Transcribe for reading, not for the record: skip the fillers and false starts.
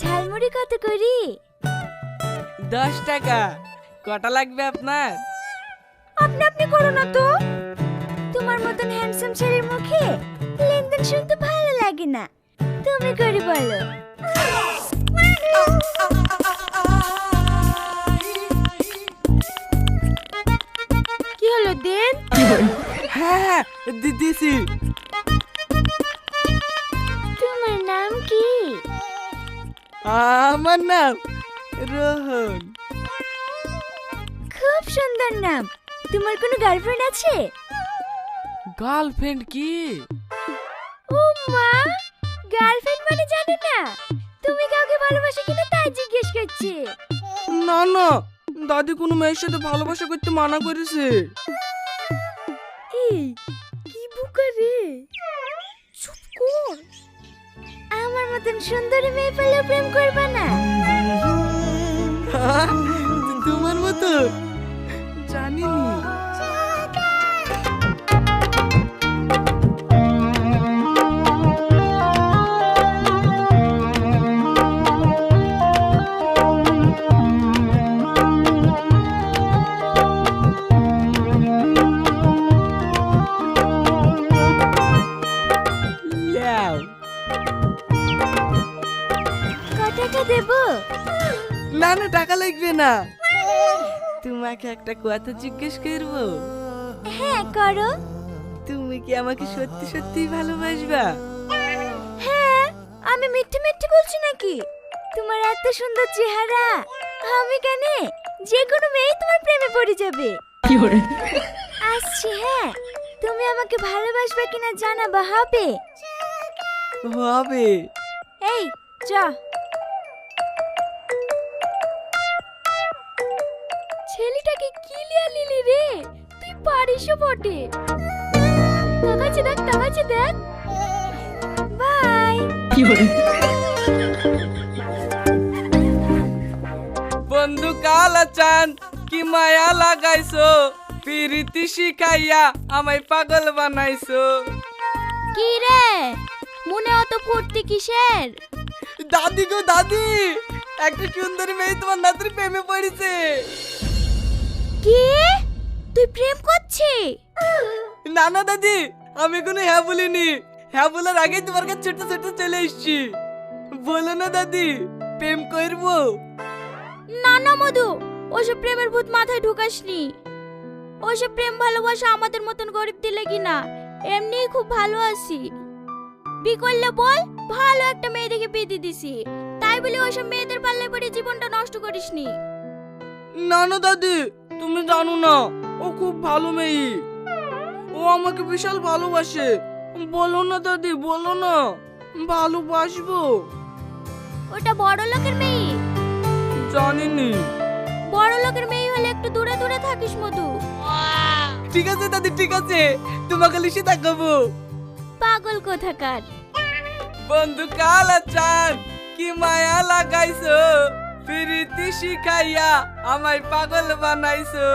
ঝালমুড়ি কত করি? 10 টাকা। কটা লাগবে আপনার? আপনি আপনি করো না তো। তোমার মতন হ্যান্ডসাম ছেলের মুখে লেনদেন শুনতে ভালো লাগে না। তুমি করে বলো। কি হলো দেন? হ্যাঁ দিদিছি। তোমার নাম কি? আমার নাম রোহন। খুব সুন্দর নাম। তোমার কোনো গার্লফ্রেন্ড আছে? গার্লফ্রেন্ড কি? ও মা, গার্লফ্রেন্ড মানে জানো না? তুমি কাউকে ভালোবাসো কিনা তাই জিজ্ঞেস করছি। না না, দাদি কোনো মেয়ের সাথে ভালোবাসা করতে মানা করেছে। এই কি বুকা রে, চুপ কর। আমার মতন সুন্দরী মেয়ে পেলে প্রেম করবে না? তোমার মতো জানিনি। ল্যাও। কত টাকা দেব? না না, টাকা লাগবে না। তোমাকে একটা কথা জিজ্ঞেস করবো? হ্যাঁ করো। তুমি কি আমাকে সত্যি সত্যি ভালোবাসবা? হ্যাঁ, আমি মিথ্যে মিথ্যে বলছি নাকি? তোমার এত সুন্দর চেহারা, আমি কেন, যে কোনো মেয়ে তোমার প্রেমে পড়ে যাবে। আসছি হ্যাঁ, তুমি আমাকে ভালোবাসবে কিনা জানাবা হবে? হবে। এই চ। ছেলেটাকে কি লিয়া লিলি রে, তুই পারিসও বটে। তাকাচ্ছে দেখ। বাই। বন্ধু কালা চান কি মায়া লাগাইছো, প্রীতি শিখাইয়া আমায় পাগল বানাইছো। কি রে, মনে অত ফুর্তি কিসের? দাদি গো দাদি, একটা সুন্দরী মেয়ে তোমার নাতির প্রেমে পড়েছে। কি, তুই প্রেম করছিস? না না দাদি, আমি কোনো হ্যাঁ বলিনি। হ্যাঁ বলার আগেই তোমার কাছে ছোট ছোট চলে এসেছি। বলো না দাদি, প্রেম করবো? না না মধু, ওসব প্রেমের ভূত মাথায় ঢুকাসনি। ওসব প্রেম ভালোবাসা আমাদের মতন গরিব দিলে কি না, এমনিই খুব ভালো আছি। বি করলে বল, ভালো একটা মেয়ে দেখে বিয়ে দিয়ে দিছি, তাই বলে ওসব মেয়েদের পাল্লায় পড়ে জীবনটা নষ্ট করিসনি। না না দাদি, তুমি জানো না, ও খুব ভালো মেয়ে। ও আমাকে বিশাল ভালোবাসে। বলো না দাদি, বলো না, ভালোবাসবো। ওটা বড় লোকের মেয়ে। জানিনি। বড় লোকের মেয়ে হলে একটু দূরে দূরে থাকিস মধু। ঠিক আছে দাদি, ঠিক আছে, তোমাকে লিখে দেখাবো। পাগল কোথাকার। বন্ধু কালা চান কি মায়া লাগাইছো, প্রীতি শিখাইয়া আমায় পাগল বানাইছো।